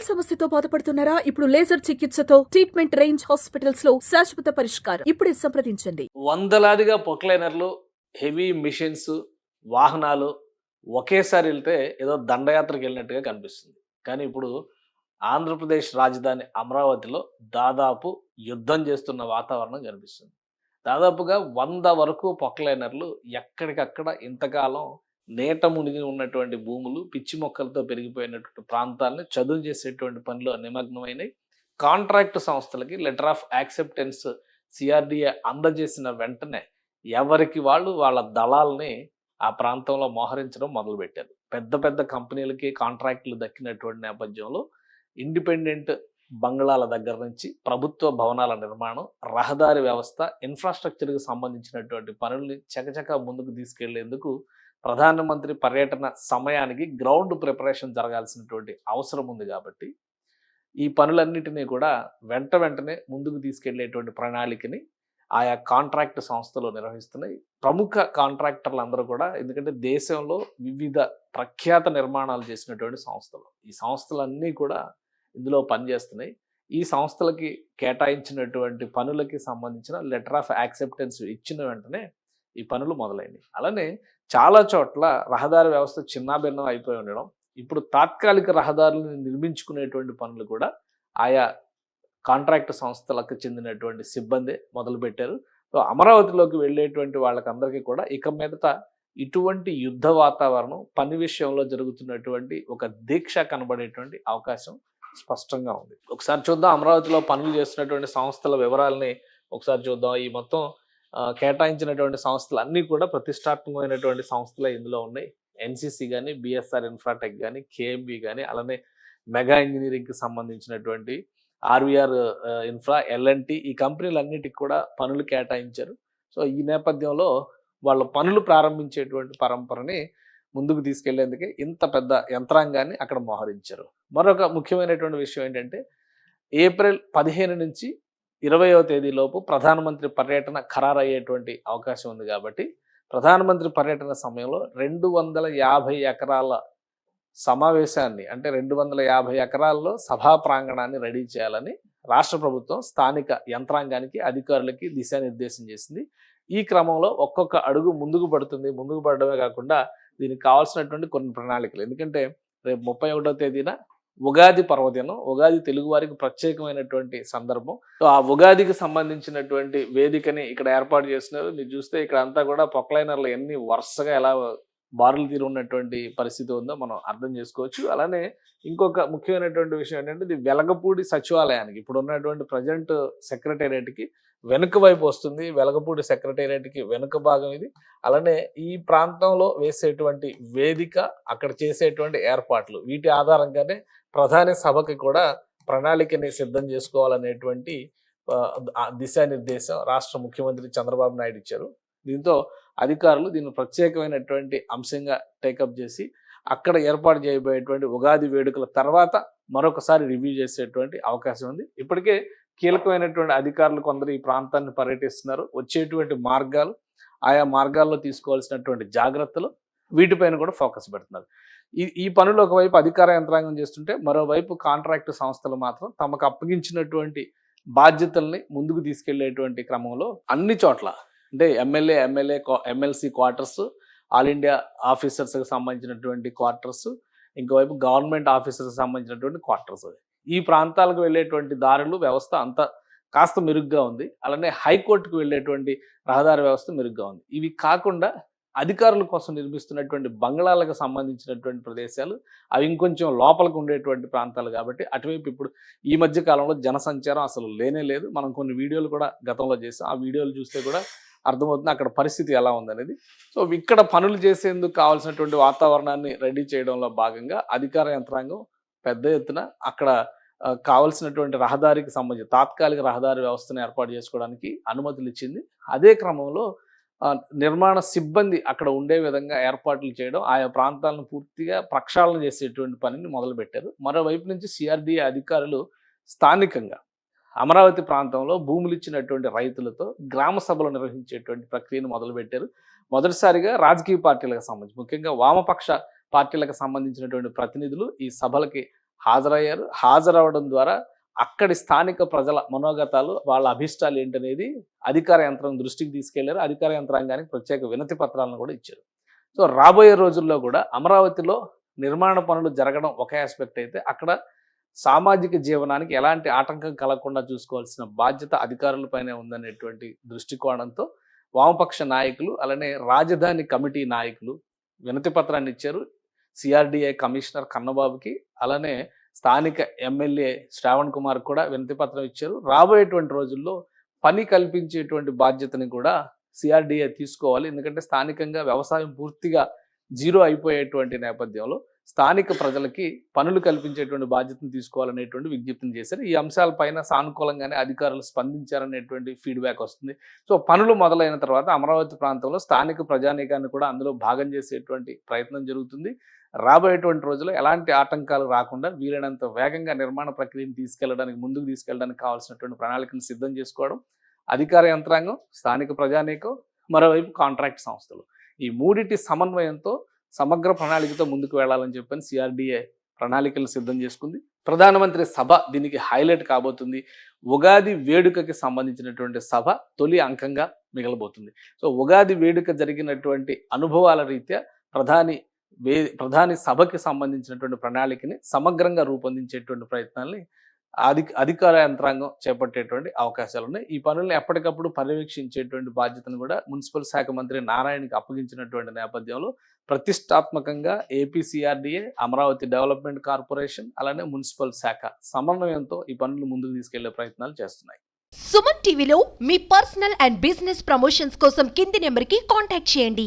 సమస్యతో బాధపడుతున్నారా? ఇప్పుడు లేజర్ చికిత్సతో ట్రీట్మెంట్ రేంజ్ హాస్పిటల్స్ లో శాశ్వత పరిష్కారం. ఇప్పుడే సంప్రదించండి. వందలాదిగా పొక్లైనర్లు, హెవీ మిషన్స్, వాహనాలు ఒకేసారి వెళ్తే ఏదో దండయాత్రకు వెళ్ళినట్టుగా కనిపిస్తుంది. కానీ ఇప్పుడు ఆంధ్రప్రదేశ్ రాజధాని అమరావతిలో దాదాపు యుద్ధం చేస్తున్న వాతావరణం కనిపిస్తుంది. దాదాపుగా 100 వరకు పొక్లైనర్లు ఎక్కడికక్కడ ఇంతకాలం నేట మునిగి ఉన్నటువంటి భూములు, పిచ్చి మొక్కలతో పెరిగిపోయినటువంటి ప్రాంతాలని చదును చేసేటువంటి పనిలో నిమగ్నమైనవి. కాంట్రాక్ట్ సంస్థలకి లెటర్ ఆఫ్ యాక్సెప్టెన్స్ సిఆర్డీఏ అందజేసిన వెంటనే ఎవరికి వాళ్ళు వాళ్ళ దళాల్ని ఆ ప్రాంతంలో మోహరించడం మొదలుపెట్టారు. పెద్ద పెద్ద కంపెనీలకి కాంట్రాక్టులు దక్కినటువంటి నేపథ్యంలో ఇండిపెండెంట్ బంగ్లాల దగ్గర నుంచి ప్రభుత్వ భవనాల నిర్మాణం, రహదారి వ్యవస్థ, ఇన్ఫ్రాస్ట్రక్చర్కి సంబంధించినటువంటి పనుల్ని చకచకా ముందుకు తీసుకెళ్లేందుకు ప్రధానమంత్రి పర్యటన సమయానికి గ్రౌండ్ ప్రిపరేషన్ జరగాల్సినటువంటి అవసరం ఉంది. కాబట్టి ఈ పనులన్నిటినీ కూడా వెంటనే ముందుకు తీసుకెళ్లేటువంటి ప్రణాళికని ఆయా కాంట్రాక్ట్ సంస్థలు నిర్వహిస్తున్నాయి. ప్రముఖ కాంట్రాక్టర్లు అందరూ కూడా, ఎందుకంటే దేశంలో వివిధ ప్రఖ్యాత నిర్మాణాలు చేసినటువంటి సంస్థలు, ఈ సంస్థలన్నీ కూడా ఇందులో పనిచేస్తున్నాయి. ఈ సంస్థలకి కేటాయించినటువంటి పనులకి సంబంధించిన లెటర్ ఆఫ్ యాక్సెప్టెన్స్ ఇచ్చిన వెంటనే ఈ పనులు మొదలైనవి. అలానే చాలా చోట్ల రహదారి వ్యవస్థ చిన్నాభిన్నం అయిపోయి ఉండడం, ఇప్పుడు తాత్కాలిక రహదారులను నిర్మించుకునేటువంటి పనులు కూడా ఆయా కాంట్రాక్ట్ సంస్థలకు చెందినటువంటి సిబ్బంది మొదలుపెట్టారు. సో అమరావతిలోకి వెళ్ళేటువంటి వాళ్ళకందరికీ కూడా ఇక మీదట ఇటువంటి యుద్ధ వాతావరణం పని విషయంలో జరుగుతున్నటువంటి ఒక దీక్ష కనబడేటువంటి అవకాశం స్పష్టంగా ఉంది. ఒకసారి చూద్దాం అమరావతిలో పనులు చేస్తున్నటువంటి సంస్థల వివరాలని ఒకసారి చూద్దాం. ఈ మొత్తం కేటాయించినటువంటి సంస్థలు అన్నీ కూడా ప్రతిష్టాత్మకమైనటువంటి సంస్థలే ఇందులో ఉన్నాయి. ఎన్సిసి కానీ, బిఎస్ఆర్ ఇన్ఫ్రాటెక్ కానీ, కేఎంబి కానీ, అలానే మెగా ఇంజనీరింగ్కి సంబంధించినటువంటి ఆర్వీఆర్ ఇన్ఫ్రా, ఎల్ఎన్టీ, ఈ కంపెనీలన్నిటికి కూడా పనులు కేటాయించారు. సో ఈ నేపథ్యంలో వాళ్ళ పనులు ప్రారంభించేటువంటి పరంపరని ముందుకు తీసుకెళ్లేందుకే ఇంత పెద్ద యంత్రాంగాన్ని అక్కడ మోహరించారు. మరొక ముఖ్యమైనటువంటి విషయం ఏంటంటే, ఏప్రిల్ 15 నుంచి 20వ తేదీలోపు ప్రధానమంత్రి పర్యటన ఖరారయ్యేటువంటి అవకాశం ఉంది. కాబట్టి ప్రధానమంత్రి పర్యటన సమయంలో 250 ఎకరాల సమావేశాన్ని, అంటే 250 ఎకరాల్లో సభా ప్రాంగణాన్ని రెడీ చేయాలని రాష్ట్ర ప్రభుత్వం స్థానిక యంత్రాంగానికి, అధికారులకి దిశానిర్దేశం చేసింది. ఈ క్రమంలో ఒక్కొక్క అడుగు ముందుకు పడుతుంది. ముందుకు పడడమే కాకుండా దీనికి కావాల్సినటువంటి కొన్ని ప్రణాళికలు, ఎందుకంటే రేపు 31వ తేదీన ఉగాది పర్వదినం, ఉగాది తెలుగువారికి ప్రత్యేకమైనటువంటి సందర్భం. సో ఆ ఉగాదికి సంబంధించినటువంటి వేదికని ఇక్కడ ఏర్పాటు చేస్తున్నారు. మీరు చూస్తే ఇక్కడ అంతా కూడా పొక్లైనర్లు ఎన్ని వరుసగా ఎలా బారులు తీరు ఉన్నటువంటి పరిస్థితి ఉందో మనం అర్థం చేసుకోవచ్చు. అలానే ఇంకొక ముఖ్యమైనటువంటి విషయం ఏంటంటే, ఇది వెలగపూడి సచివాలయానికి, ఇప్పుడు ఉన్నటువంటి ప్రజెంట్ సెక్రటేరియట్కి వెనుక వైపు వస్తుంది. వెలగపూడి సెక్రటేరియట్కి వెనుక భాగం ఇది. అలానే ఈ ప్రాంతంలో వేసేటువంటి వేదిక, అక్కడ చేసేటువంటి ఏర్పాట్లు, వీటి ఆధారంగానే ప్రధాని సభకి కూడా ప్రణాళికని సిద్ధం చేసుకోవాలనేటువంటి దిశానిర్దేశం రాష్ట్ర ముఖ్యమంత్రి చంద్రబాబు నాయుడు ఇచ్చారు. దీంతో అధికారులు దీన్ని ప్రత్యేకమైనటువంటి అంశంగా టేకప్ చేసి అక్కడ ఏర్పాటు చేయబోయేటువంటి ఉగాది వేడుకల తర్వాత మరొకసారి రివ్యూ చేసేటువంటి అవకాశం ఉంది. ఇప్పటికే కీలకమైనటువంటి అధికారులు కొందరు ఈ ప్రాంతాన్ని పర్యటిస్తున్నారు. వచ్చేటువంటి మార్గాలు, ఆయా మార్గాల్లో తీసుకోవాల్సినటువంటి జాగ్రత్తలు, వీటిపైన కూడా ఫోకస్ పెడుతున్నారు. ఈ పనులు ఒకవైపు అధికార యంత్రాంగం చేస్తుంటే, మరోవైపు కాంట్రాక్ట్ సంస్థలు మాత్రం తమకు అప్పగించినటువంటి బాధ్యతల్ని ముందుకు తీసుకెళ్లేటువంటి క్రమంలో అన్ని చోట్ల, అంటే ఎమ్మెల్సీ క్వార్టర్స్, ఆల్ ఇండియా ఆఫీసర్స్కి సంబంధించినటువంటి క్వార్టర్స్, ఇంకోవైపు గవర్నమెంట్ ఆఫీసర్స్కి సంబంధించినటువంటి క్వార్టర్స్, ఈ ప్రాంతాలకు వెళ్ళేటువంటి దారులు వ్యవస్థ అంతా కాస్త మెరుగ్గా ఉంది. అలానే హైకోర్టుకు వెళ్ళేటువంటి రహదారి వ్యవస్థ మెరుగ్గా ఉంది. ఇవి కాకుండా అధికారుల కోసం నిర్మిస్తున్నటువంటి బంగ్లాలకు సంబంధించినటువంటి ప్రదేశాలు, అవి ఇంకొంచెం లోపలికి ఉండేటువంటి ప్రాంతాలు. కాబట్టి అటువైపు ఇప్పుడు ఈ మధ్య కాలంలో జనసంచారం అసలు లేనే లేదు. మనం కొన్ని వీడియోలు కూడా గతంలో చేసాం. ఆ వీడియోలు చూస్తే కూడా అర్థమవుతుంది అక్కడ పరిస్థితి ఎలా ఉందనేది. సో ఇక్కడ పనులు చేసేందుకు కావాల్సినటువంటి వాతావరణాన్ని రెడీ చేయడంలో భాగంగా అధికార యంత్రాంగం పెద్ద ఎత్తున అక్కడ కావలసినటువంటి రహదారికి సంబంధించి తాత్కాలిక రహదారి వ్యవస్థను ఏర్పాటు చేసుకోవడానికి అనుమతులు ఇచ్చింది. అదే క్రమంలో నిర్మాణ సిబ్బంది అక్కడ ఉండే విధంగా ఏర్పాట్లు చేయడం, ఆయా ప్రాంతాలను పూర్తిగా ప్రక్షాళన చేసేటువంటి పనిని మొదలుపెట్టారు. మరోవైపు నుంచి సిఆర్డీఏ అధికారులు స్థానికంగా అమరావతి ప్రాంతంలో భూములు ఇచ్చినటువంటి రైతులతో గ్రామ సభలు నిర్వహించేటువంటి ప్రక్రియను మొదలుపెట్టారు. మొదటిసారిగా రాజకీయ పార్టీలకు సంబంధించి, ముఖ్యంగా వామపక్ష పార్టీలకు సంబంధించినటువంటి ప్రతినిధులు ఈ సభలకి హాజరయ్యారు. హాజరవ్వడం ద్వారా అక్కడి స్థానిక ప్రజల మనోగతాలు, వాళ్ళ అభిష్టాలు ఏంటనేది అధికార యంత్రం దృష్టికి తీసుకెళ్లారు. అధికార యంత్రాంగానికి ప్రత్యేక వినతి పత్రాలను కూడా ఇచ్చారు. సో రాబోయే రోజుల్లో కూడా అమరావతిలో నిర్మాణ పనులు జరగడం ఒక ఆస్పెక్ట్ అయితే, అక్కడ సామాజిక జీవనానికి ఎలాంటి ఆటంకం కలగకుండా చూసుకోవాల్సిన బాధ్యత అధికారులపైనే ఉందనేటువంటి దృష్టికోణంతో వామపక్ష నాయకులు, అలానే రాజధాని కమిటీ నాయకులు వినతి పత్రాన్ని ఇచ్చారు. సిఆర్డిఏ కమిషనర్ కన్నబాబుకి, అలానే స్థానిక ఎమ్మెల్యే శ్రావణ్ కుమార్ కూడా వినతి పత్రం ఇచ్చారు. రాబోయేటువంటి రోజుల్లో పని కల్పించేటువంటి బాధ్యతని కూడా సిఆర్డిఏ తీసుకోవాలి. ఎందుకంటే స్థానికంగా వ్యవసాయం పూర్తిగా జీరో అయిపోయేటువంటి నేపథ్యంలో స్థానిక ప్రజలకి పనులు కల్పించేటువంటి బాధ్యతను తీసుకోవాలనేటువంటి విజ్ఞప్తిని చేశారు. ఈ అంశాలపైన సానుకూలంగానే అధికారులు స్పందించారనేటువంటి ఫీడ్బ్యాక్ వస్తుంది. సో పనులు మొదలైన తర్వాత అమరావతి ప్రాంతంలో స్థానిక ప్రజానీకాన్ని కూడా అందులో భాగం చేసేటువంటి ప్రయత్నం జరుగుతుంది. రాబోయేటువంటి రోజుల్లో ఎలాంటి ఆటంకాలు రాకుండా వీలైనంత వేగంగా నిర్మాణ ప్రక్రియను ముందుకు తీసుకెళ్ళడానికి కావాల్సినటువంటి ప్రణాళికను సిద్ధం చేసుకోవడం, అధికార యంత్రాంగం, స్థానిక ప్రజానీకం, మరోవైపు కాంట్రాక్ట్ సంస్థలు, ఈ మూడిటి సమన్వయంతో సమగ్ర ప్రణాళికతో ముందుకు వెళ్లాలని చెప్పని సిఆర్డిఏ ప్రణాళికలు సిద్ధం చేసుకుంది. ప్రధానమంత్రి సభ దీనికి హైలైట్ కాబోతుంది. ఉగాది వేడుకకి సంబంధించినటువంటి సభ తొలి అంకంగా మిగలబోతుంది. సో ఉగాది వేడుక జరిగినటువంటి అనుభవాల రీత్యా ప్రధాని సభకి సంబంధించినటువంటి ప్రణాళికని సమగ్రంగా రూపొందించేటువంటి ప్రయత్నాల్ని అధికార యంత్రాంగం చేపట్టేటువంటి అవకాశాలు ఉన్నాయి. ఈ పనులను ఎప్పటికప్పుడు పర్యవేక్షించేటువంటి బాధ్యతను కూడా మున్సిపల్ శాఖ మంత్రి నారాయణకి అప్పగించినటువంటి నేపథ్యంలో ప్రతిష్టాత్మకంగా ఏపీసీఆర్డీఏ, అమరావతి డెవలప్మెంట్ కార్పొరేషన్, అలానే మున్సిపల్ శాఖ సమన్వయంతో ఈ పనులు ముందుకు తీసుకెళ్లే ప్రయత్నాలు చేస్తున్నాయి. సుమన్ టీవీలో మీ పర్సనల్ అండ్ బిజినెస్ ప్రమోషన్స్ కోసం కింది నెంబర్కి కాంటాక్ట్ చేయండి.